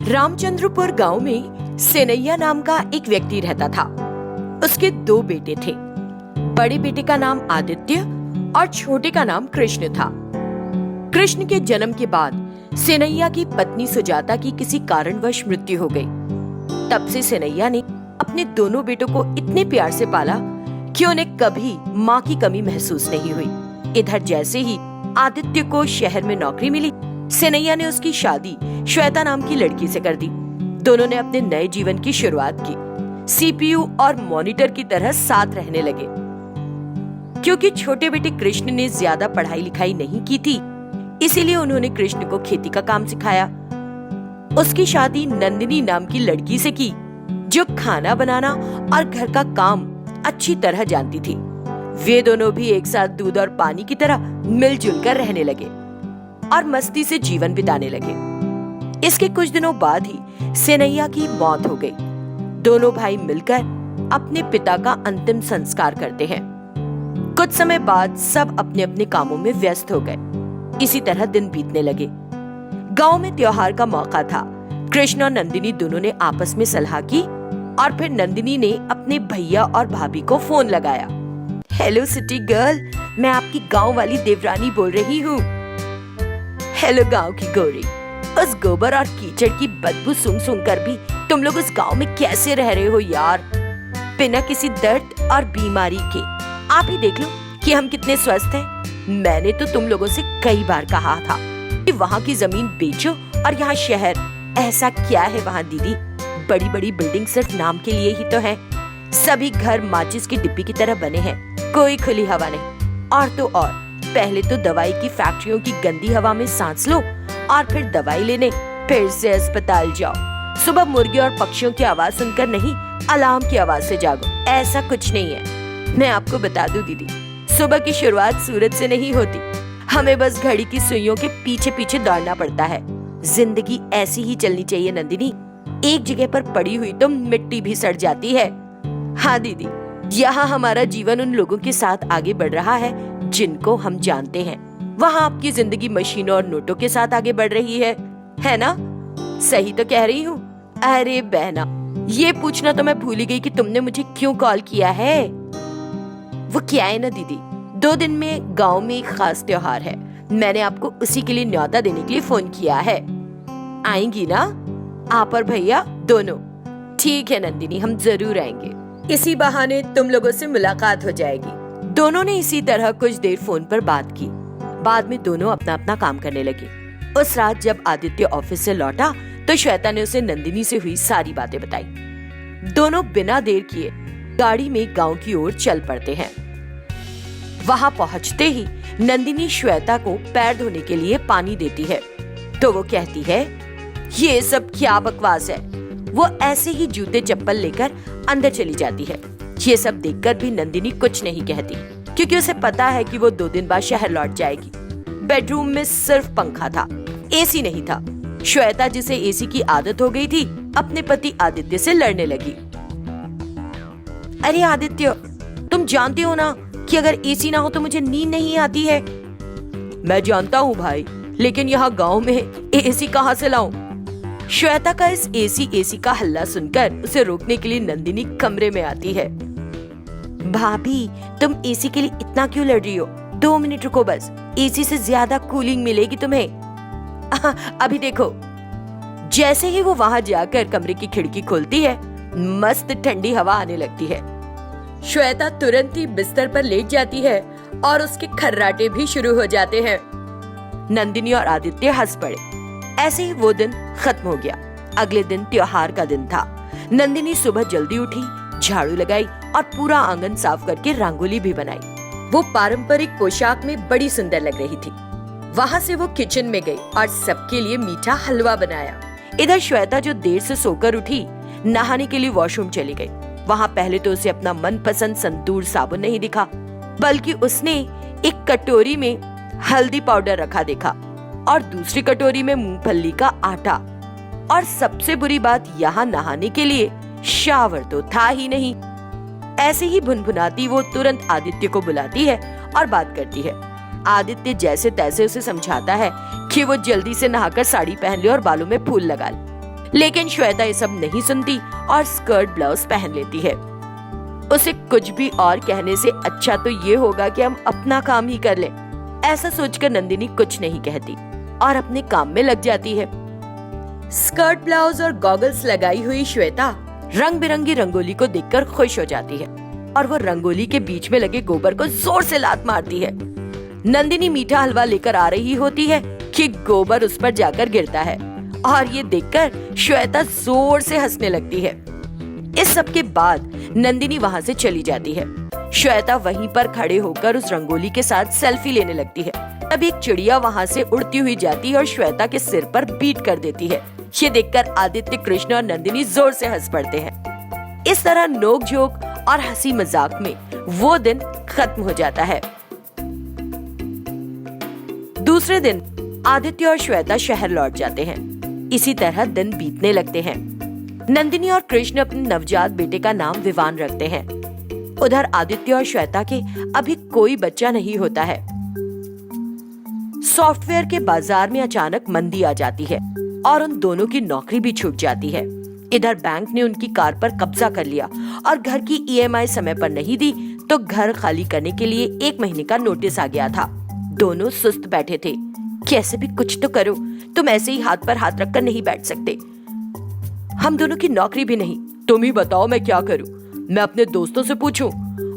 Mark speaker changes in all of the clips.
Speaker 1: रामचंद्रपुर गांव में सेनैया नाम का एक व्यक्ति रहता था। उसके दो बेटे थे। बड़े बेटे का नाम आदित्य और छोटे का नाम कृष्ण था। कृष्ण के जन्म के बाद सेनैया की पत्नी सुजाता की किसी कारणवश मृत्यु हो गई। तब से सेनैया ने अपने दोनों बेटों को इतने प्यार से पाला कि उन्हें कभी माँ की कमी महसूस नहीं हुई। इधर जैसे ही आदित्य को शहर में नौकरी मिली, सेनैया ने उसकी शादी श्वेता नाम की लड़की से कर दी। दोनों ने अपने नए जीवन की शुरुआत की। सीपीयू और मॉनिटर की तरह साथ रहने लगे। क्योंकि छोटे बेटे कृष्ण ने ज्यादा पढ़ाई लिखाई नहीं की थी, इसीलिए उन्होंने कृष्ण को खेती का काम सिखाया। उसकी शादी नंदिनी नाम की लड़की से की, जो खाना बनाना और घर का काम अच्छी तरह जानती थी। वे दोनों भी एक साथ दूध और पानी की तरह मिलजुल कर रहने लगे और मस्ती से जीवन बिताने लगे। इसके कुछ दिनों बाद ही सेनैया की मौत हो गई। दोनों भाई मिलकर अपने पिता का अंतिम संस्कार करते हैं। कुछ समय बाद सब अपने अपने कामों में व्यस्त हो गए। इसी तरह दिन बीतने लगे। गांव में त्योहार का मौका था। कृष्ण और नंदिनी दोनों ने आपस में सलाह की और फिर नंदिनी ने अपने भैया और भाभी को फोन लगाया। हेलो सिटी गर्ल, मैं आपकी गांव वाली देवरानी बोल रही हूँ। हेलो गांव की गोरी, उस गोबर और कीचड़ की बदबू सूंघ कर भी तुम लोग उस गांव में कैसे रह रहे हो यार, बिना किसी दर्द और बीमारी के। आप ही देख लो कि हम कितने स्वस्थ हैं। मैंने तो तुम लोगों से कई बार कहा था कि वहाँ की जमीन बेचो और यहाँ शहर। ऐसा क्या है वहाँ दीदी, बड़ी बड़ी बिल्डिंग सिर्फ नाम के लिए ही तो है। सभी घर माचिस की डिब्बी की तरह बने हैं, कोई खुली हवा नहीं। और तो और पहले तो दवाई की फैक्ट्रियों की गंदी हवा में सांस लो और फिर दवाई लेने फिर से अस्पताल जाओ। सुबह मुर्गे और पक्षियों की आवाज सुनकर नहीं, अलार्म की आवाज से जागो। ऐसा कुछ नहीं है। मैं आपको बता दूं दीदी, सुबह की शुरुआत सूरज से नहीं होती। हमें बस घड़ी की सुइयों के पीछे पीछे दौड़ना पड़ता है। जिंदगी ऐसी ही चलनी चाहिए नंदिनी, एक जगह पर पड़ी हुई तो मिट्टी भी सड़ जाती है। हाँ दीदी, यहाँ हमारा जीवन उन लोगों के साथ आगे बढ़ रहा है जिनको हम जानते हैं। वहाँ आपकी जिंदगी मशीनों और नोटों के साथ आगे बढ़ रही है ना? सही तो कह रही हूँ? अरे बहना, ये पूछना तो मैं भूल ही गई कि तुमने मुझे क्यों कॉल किया है। वो क्या है ना दीदी, 2 दिन में गांव में एक खास त्योहार है। मैंने आपको उसी के लिए न्योता देने के लिए फोन किया है। आएंगी ना आप और भैया दोनों? ठीक है नंदिनी, हम जरूर आएंगे। इसी बहाने तुम लोगों से मुलाकात हो जाएगी। दोनों ने इसी तरह कुछ देर फोन पर बात की। बाद में दोनों अपना अपना काम करने लगे। उस रात जब आदित्य ऑफिस से लौटा तो श्वेता ने उसे नंदिनी से हुई सारी बातें बताई। दोनों बिना देर किए गाड़ी में गांव की ओर चल पड़ते हैं। वहां पहुंचते ही नंदिनी श्वेता को पैर धोने के लिए पानी देती है तो वो कहती है, ये सब क्या बकवास है। वो ऐसे ही जूते चप्पल लेकर अंदर चली जाती है। ये सब देखकर भी नंदिनी कुछ नहीं कहती, क्योंकि उसे पता है कि वो 2 दिन बाद शहर लौट जाएगी। बेडरूम में सिर्फ पंखा था, एसी नहीं था। श्वेता, जिसे एसी की आदत हो गई थी, अपने पति आदित्य से लड़ने लगी। अरे आदित्य, तुम जानते हो ना कि अगर एसी ना हो तो मुझे नींद नहीं आती है। मैं जानता हूँ भाई, लेकिन यहाँ गाँव में एसी कहाँ से लाऊं? श्वेता का इस एसी का हल्ला सुनकर उसे रोकने के लिए नंदिनी कमरे में आती है। भाभी, तुम एसी के लिए इतना क्यों लड़ रही हो? 2 मिनट रुको बस, एसी से ज्यादा कूलिंग मिलेगी तुम्हें। अभी देखो। जैसे ही वो वहां जाकर कमरे की खिड़की खोलती है, मस्त ठंडी हवा आने लगती है। श्वेता तुरंत ही बिस्तर पर लेट जाती है और उसके खर्राटे भी शुरू हो जाते हैं। नंदिनी और आदित्य हंस पड़े। ऐसे ही वो दिन खत्म हो गया। अगले दिन त्योहार का दिन था। नंदिनी सुबह जल्दी उठी, झाड़ू लगाई और पूरा आंगन साफ करके रंगोली भी बनाई। वो पारंपरिक पोशाक में बड़ी सुंदर लग रही थी। वहाँ से वो किचन में गई और सबके लिए मीठा हलवा बनाया। इधर श्वेता, जो देर से सोकर उठी, नहाने के लिए वॉशरूम चली गई। वहाँ पहले तो उसे अपना मनपसंद संतूर साबुन नहीं दिखा, बल्कि उसने एक कटोरी में हल्दी पाउडर रखा देखा और दूसरी कटोरी में मूंगफली का आटा। और सबसे बुरी बात, यहाँ नहाने के लिए शावर तो था ही नहीं। ऐसे ही भुनभुनाती वो तुरंत आदित्य को बुलाती है और बात करती है। आदित्य जैसे तैसे उसे समझाता है कि वो जल्दी से नहाकर साड़ी पहन ले और बालों में फूल लगा ले। लेकिन श्वेता ये सब नहीं सुनती और स्कर्ट ब्लाउज पहन लेती है। उसे कुछ भी और कहने से अच्छा तो ये होगा कि हम अपना काम ही कर लें। ऐसा सोचकर नंदिनी कुछ नहीं कहती और अपने काम में लग जाती है। स्कर्ट ब्लाउज और गॉगल्स लगाई हुई श्वेता रंग बिरंगी रंगोली को देखकर खुश हो जाती है और वो रंगोली के बीच में लगे गोबर को जोर से लात मारती है। नंदिनी मीठा हलवा लेकर आ रही होती है कि गोबर उस पर जाकर गिरता है और ये देखकर श्वेता जोर से हंसने लगती है। इस सब के बाद नंदिनी वहाँ से चली जाती है। श्वेता वहीं पर खड़े होकर उस रंगोली के साथ सेल्फी लेने लगती है। तब एक चिड़िया वहाँ से उड़ती हुई जाती है और श्वेता के सिर पर बीट कर देती है। ये देखकर आदित्य, कृष्ण और नंदिनी जोर से हंस पड़ते हैं। इस तरह नोक झोंक और हंसी मजाक में वो दिन खत्म हो जाता है। दूसरे दिन आदित्य और श्वेता शहर लौट जाते हैं। इसी तरह दिन बीतने लगते हैं। नंदिनी और कृष्ण अपने नवजात बेटे का नाम विवान रखते हैं। उधर आदित्य और श्वेता के अभी कोई बच्चा नहीं होता है। सॉफ्टवेयर के बाजार में अचानक मंदी आ जाती है और उन दोनों की नौकरी भी छूट जाती है। इधर बैंक ने उनकी कार पर कब्जा कर लिया और घर की EMI समय पर नहीं दी तो घर खाली करने के लिए 1 महीने का नोटिस आ गया था। दोनों सुस्त बैठे थे। कैसे भी कुछ तो करो, तुम ऐसे ही हाथ पर हाथ रखकर नहीं बैठ सकते। हम दोनों की नौकरी भी नहीं। तुम ही बताओ मैं क्या करूं? मैं अपने दोस्तों से पूछूं?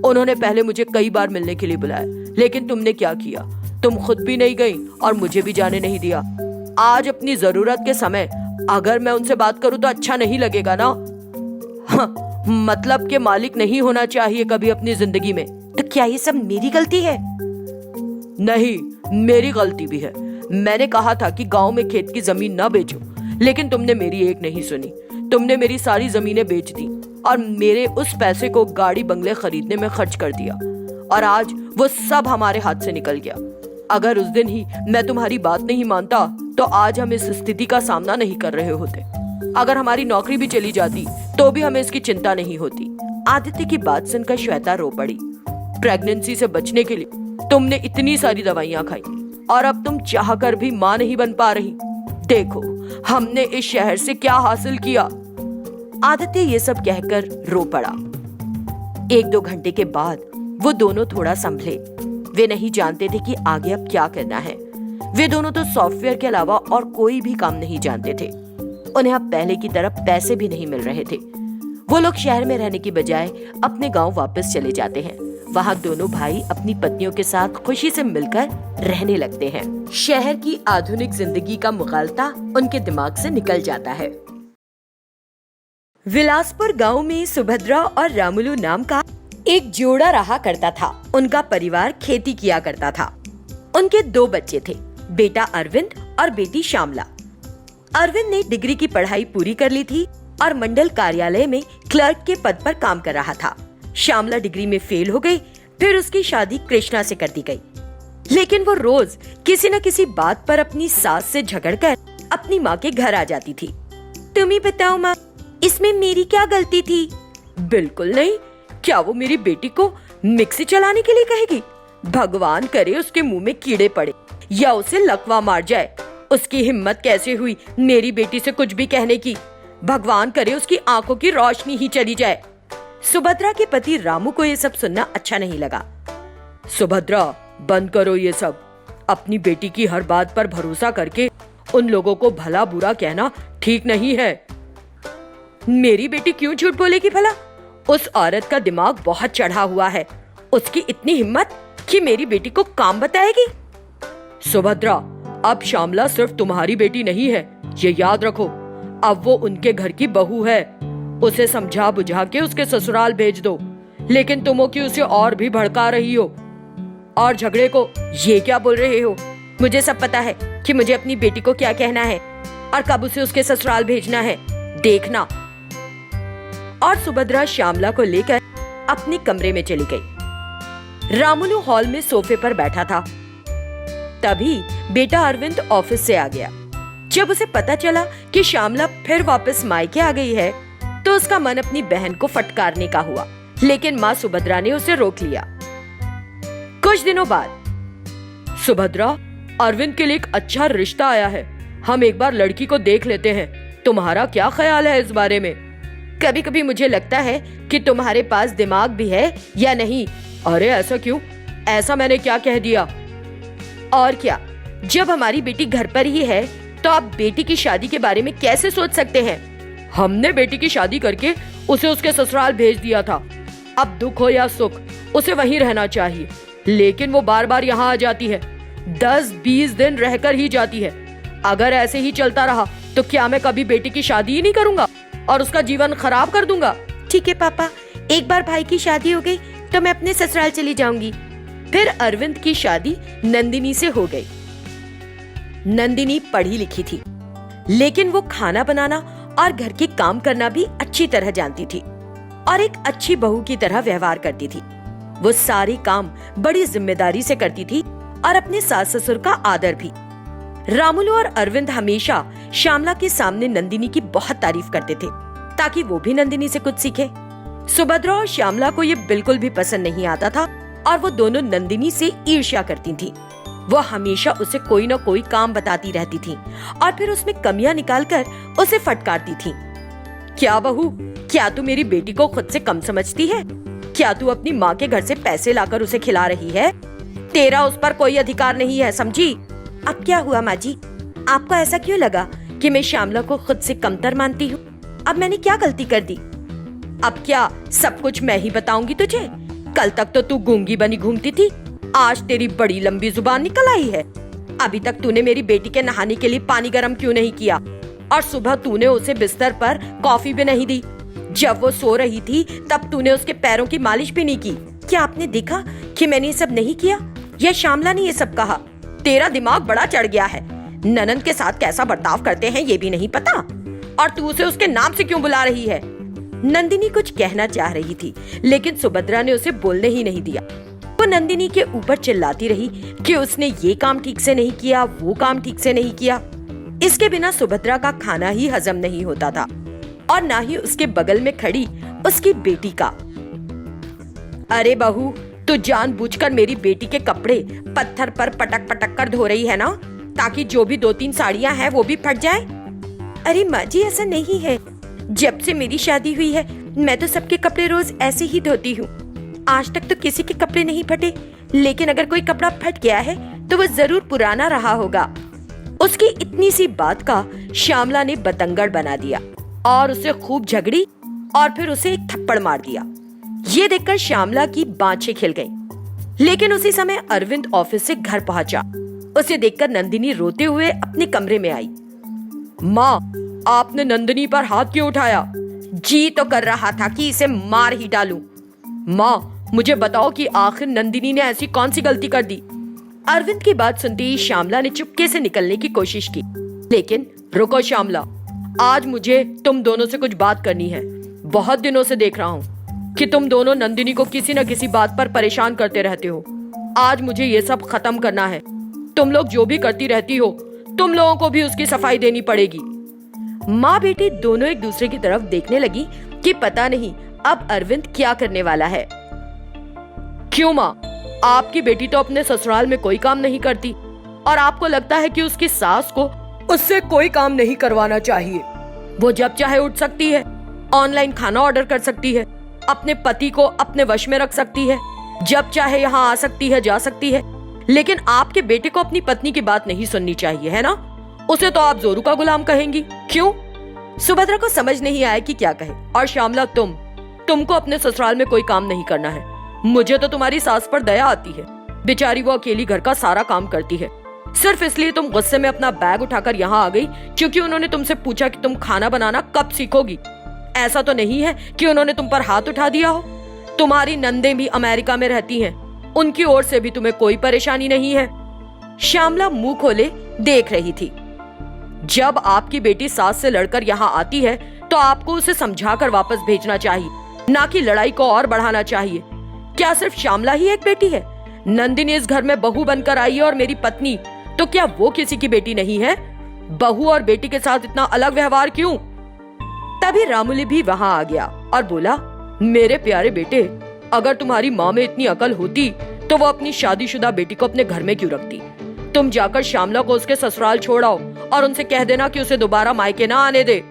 Speaker 1: उन्होंने पहले मुझे कई बार मिलने के लिए बुलाया, लेकिन तुमने क्या किया? तुम खुद भी नहीं गई और मुझे भी जाने नहीं दिया। आज अपनी जरूरत के समय अगर मैं उनसे बात करूं तो अच्छा नहीं लगेगा ना? हाँ, मतलब के मालिक नहीं होना चाहिए कभी अपनी जिंदगी में। तो क्या ये सब मेरी गलती है? नहीं, मेरी गलती भी है। मैंने कहा था कि गांव में खेत की जमीन न बेचो, लेकिन तुमने मेरी एक नहीं सुनी। तुमने मेरी सारी जमीनें बेच दी और मेरे उस पैसे को गाड़ी बंगले खरीदने में खर्च कर दिया और आज वो सब हमारे हाथ से निकल गया। अगर उस दिन ही मैं तुम्हारी बात नहीं मानता तो आज हम इस स्थिति का सामना नहीं कर रहे होते। अगर हमारी नौकरी भी चली जाती तो भी हमें इसकी चिंता नहीं होती। आदित्य की बात सुनकर श्वेता रो पड़ी। प्रेगनेंसी से बचने के लिए तुमने इतनी सारी दवाइयां खाई और अब तुम चाहकर भी मां नहीं बन पा रही। देखो हमने इस शहर से क्या हासिल किया। आदित्य ये सब कहकर रो पड़ा। 1-2 घंटे के बाद वो दोनों थोड़ा संभले। वे नहीं जानते थे कि आगे अब क्या करना है। वे दोनों तो सॉफ्टवेयर के अलावा और कोई भी काम नहीं जानते थे। उन्हें अब पहले की तरह पैसे भी नहीं मिल रहे थे। वो लोग शहर में रहने की बजाय अपने गांव वापस चले जाते हैं। वहाँ दोनों भाई अपनी पत्नियों के साथ खुशी से मिलकर रहने लगते हैं। शहर की आधुनिक जिंदगी का मुगालता उनके दिमाग से निकल जाता है। विलासपुर गांव में सुभद्रा और रामुलू नाम का एक जोड़ा रहा करता था। उनका परिवार खेती किया करता था। उनके 2 बच्चे थे, बेटा अरविंद और बेटी श्यामला। अरविंद ने डिग्री की पढ़ाई पूरी कर ली थी और मंडल कार्यालय में क्लर्क के पद पर काम कर रहा था। श्यामला डिग्री में फेल हो गई, फिर उसकी शादी कृष्णा से कर दी गई। लेकिन वो रोज किसी न किसी बात पर अपनी सास से झगड़कर अपनी माँ के घर आ जाती थी। तुम ही बताओ माँ, इसमें मेरी क्या गलती थी? बिल्कुल नहीं। क्या वो मेरी बेटी को मिक्सी चलाने के लिए कहेगी? भगवान करे उसके मुंह में कीड़े पड़े या उसे लकवा मार जाए। उसकी हिम्मत कैसे हुई मेरी बेटी से कुछ भी कहने की? भगवान करे उसकी आंखों की रोशनी ही चली जाए। सुभद्रा के पति रामू को ये सब सुनना अच्छा नहीं लगा। सुभद्रा, बंद करो ये सब। अपनी बेटी की हर बात पर भरोसा करके उन लोगों को भला बुरा कहना ठीक नहीं है। मेरी बेटी क्यों झूठ बोलेगी भला? उस औरत का दिमाग बहुत चढ़ा हुआ है। उसकी इतनी हिम्मत कि मेरी बेटी को काम बताएगी। सुभद्रा, अब श्यामला सिर्फ तुम्हारी बेटी नहीं है, ये याद रखो। अब वो उनके घर की बहू है। उसे समझा बुझा के उसके ससुराल भेज दो। लेकिन तुम हो कि उसे और भी भड़का रही हो। और झगड़े को ये क्या बोल रहे हो? मुझे सब पता है कि मुझे अपनी बेटी को क्या कहना है और कब उसे उसके ससुराल भेजना है, देखना। और सुभद्रा श्यामला को लेकर अपने कमरे में चली गई। रामुलू हॉल में सोफे पर बैठा था। तभी बेटा अरविंद ऑफिस से आ गया। जब उसे पता चला कि श्यामला फिर वापस मायके आ गई है तो उसका मन अपनी बहन को फटकारने का हुआ, लेकिन माँ सुभद्रा ने उसे रोक लिया। कुछ दिनों बाद, सुभद्रा, अरविंद के लिए एक अच्छा रिश्ता आया है। हम एक बार लड़की को देख लेते हैं। तुम्हारा क्या ख्याल है इस बारे में? कभी कभी मुझे लगता है कि तुम्हारे पास दिमाग भी है या नहीं। अरे ऐसा क्यों? ऐसा मैंने क्या कह दिया? और क्या, जब हमारी बेटी घर पर ही है तो आप बेटी की शादी के बारे में कैसे सोच सकते हैं? हमने बेटी की शादी करके उसे उसके ससुराल भेज दिया था। अब दुख हो या सुख उसे वहीं रहना चाहिए, लेकिन वो बार बार यहाँ आ जाती है, 10-20 दिन रहकर ही जाती है। अगर ऐसे ही चलता रहा तो क्या मैं कभी बेटी की शादी ही नहीं करूंगा और उसका जीवन खराब कर दूंगा?
Speaker 2: ठीक है पापा, एक बार भाई की शादी हो गई तो मैं अपने ससुराल चली जाऊंगी।
Speaker 1: फिर अरविंद की शादी नंदिनी से हो गई। नंदिनी पढ़ी लिखी थी, लेकिन वो खाना बनाना और घर के काम करना भी अच्छी तरह जानती थी और एक अच्छी बहू की तरह व्यवहार करती थी। वो सारे काम बड़ी जिम्मेदारी से करती थी और अपने सास ससुर का आदर भी। रामुलू और अरविंद हमेशा श्यामला के सामने नंदिनी की बहुत तारीफ करते थे ताकि वो भी नंदिनी से कुछ सीखे। सुभद्रा और श्यामला को ये बिल्कुल भी पसंद नहीं आता था और वो दोनों नंदिनी से ईर्ष्या करती थी। वो हमेशा उसे कोई न कोई काम बताती रहती थी और फिर उसमें कमियां निकालकर उसे फटकारती थी। क्या बहू, क्या तू मेरी बेटी को खुद से कम समझती है? क्या तू अपनी माँ के घर से पैसे लाकर उसे खिला रही है? तेरा उस पर कोई अधिकार नहीं है, समझी?
Speaker 2: अब क्या हुआ माँ जी? आपको ऐसा क्यों लगा कि मैं श्यामला को खुद से कमतर मानती हूँ? अब मैंने क्या गलती कर दी?
Speaker 1: अब क्या सब कुछ मैं ही बताऊंगी तुझे? कल तक तो तू गूंगी बनी घूमती थी, आज तेरी बड़ी लंबी जुबान निकल आई है। अभी तक तूने मेरी बेटी के नहाने के लिए पानी गर्म क्यों नहीं किया? और सुबह तूने उसे बिस्तर पर कॉफी भी नहीं दी। जब वो सो रही थी तब तूने उसके पैरों की मालिश भी नहीं की।
Speaker 2: क्या आपने देखा कि मैंने ये सब नहीं किया या श्यामला ने ये सब कहा?
Speaker 1: तेरा दिमाग बड़ा चढ़ गया है। ननद के साथ कैसा बर्ताव करते हैं ये भी नहीं पता, और तू उसे उसके नाम से क्यों बुला रही है?
Speaker 2: नंदिनी कुछ कहना चाह रही थी, लेकिन सुभद्रा ने उसे बोलने ही नहीं दिया। वो नंदिनी के ऊपर चिल्लाती रही कि उसने ये काम ठीक से नहीं किया, वो काम ठीक से नहीं किया। इसके बिना सुभद्रा का खाना ही हजम नहीं होता था और ना ही उसके बगल में खड़ी उसकी बेटी का।
Speaker 1: अरे बहू, तू जानबूझकर मेरी बेटी के कपड़े पत्थर पर पटक पटक कर धो रही है ना, ताकि जो भी 2-3 साड़ियाँ हैं वो भी फट जाए।
Speaker 2: अरे माँ जी, ऐसा नहीं है। जब से मेरी शादी हुई है मैं तो सबके कपड़े रोज ऐसे ही धोती हूँ। आज तक तो किसी के कपड़े नहीं फटे, लेकिन अगर कोई कपड़ा फट गया है तो वो जरूर पुराना रहा होगा।
Speaker 1: उसकी इतनी सी बात का श्यामला ने बतंगड़ बना दिया और उसे खूब झगड़ी और फिर उसे एक थप्पड़ मार दिया। ये देखकर श्यामला की बाँछें खिल गईं। लेकिन उसी समय अरविंद ऑफिस से घर पहुंचा। उसे देखकर नंदिनी रोते हुए अपने कमरे में आई। माँ, आपने नंदिनी पर हाथ क्यों उठाया?
Speaker 2: जी तो कर रहा था कि इसे मार ही डालूं।
Speaker 1: माँ, मुझे बताओ कि आखिर नंदिनी ने ऐसी कौन सी गलती कर दी? अरविंद की बात सुनते ही श्यामला ने चुपके से निकलने की कोशिश की, लेकिन रुको श्यामला, आज मुझे तुम दोनों से कुछ बात करनी है। बहुत दिनों से देख रहा हूँ कि तुम दोनों नंदिनी को किसी न किसी बात पर परेशान करते रहते हो। आज मुझे ये सब खत्म करना है। तुम लोग जो भी करती रहती हो, तुम लोगों को भी उसकी सफाई देनी पड़ेगी।
Speaker 2: माँ बेटी दोनों एक दूसरे की तरफ देखने लगी कि पता नहीं अब अरविंद क्या करने वाला है।
Speaker 1: क्यों माँ, आपकी बेटी तो अपने ससुराल में कोई काम नहीं करती और आपको लगता है कि उसकी सास को उससे कोई काम नहीं करवाना चाहिए। वो जब चाहे उठ सकती है, ऑनलाइन खाना ऑर्डर कर सकती है, अपने पति को अपने वश में रख सकती है, जब चाहे यहाँ आ सकती है, जा सकती है। लेकिन आपके बेटे को अपनी पत्नी की बात नहीं सुननी चाहिए, है ना? उसे तो आप जोरू का गुलाम कहेंगी। क्यों? सुभद्रा को समझ नहीं आया कि क्या कहे। और श्यामला, तुमको अपने ससुराल में कोई काम नहीं करना है। मुझे तो तुम्हारी सास पर दया आती है। बेचारी वो अकेली घर का सारा काम करती है। सिर्फ इसलिए तुम गुस्से में अपना बैग उठाकर यहाँ आ गई क्योंकि उन्होंने तुमसे पूछा कि तुम खाना बनाना कब सीखोगी। ऐसा तो नहीं है कि उन्होंने तुम पर हाथ उठा दिया हो। तुम्हारी नंदें भी अमेरिका में रहती हैं, उनकी ओर से भी तुम्हें कोई परेशानी नहीं है। श्यामला मुंह खोले देख रही थी। जब आपकी बेटी सास से लड़कर यहाँ आती है तो आपको उसे समझाकर वापस भेजना चाहिए, ना कि लड़ाई को और बढ़ाना चाहिए। क्या सिर्फ श्यामला ही एक बेटी है? नंदिनी इस घर में बहू बनकर आई है और मेरी पत्नी, तो क्या वो किसी की बेटी नहीं है? बहू और बेटी के साथ इतना अलग व्यवहार क्यों? तभी रामुली भी वहाँ आ गया और बोला, मेरे प्यारे बेटे, अगर तुम्हारी माँ में इतनी अकल होती तो वो अपनी शादीशुदा बेटी को अपने घर में क्यों रखती? तुम जाकर श्यामला को उसके ससुराल छोड़ आओ
Speaker 2: और उनसे कह देना कि उसे दोबारा मायके ना आने दे।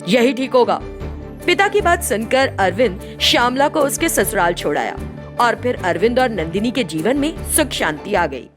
Speaker 2: यही ठीक होगा। पिता की बात सुनकर अरविंद श्यामला को उसके ससुराल छोड़ाया और फिर अरविंद और नंदिनी के जीवन में सुख शांति आ गई।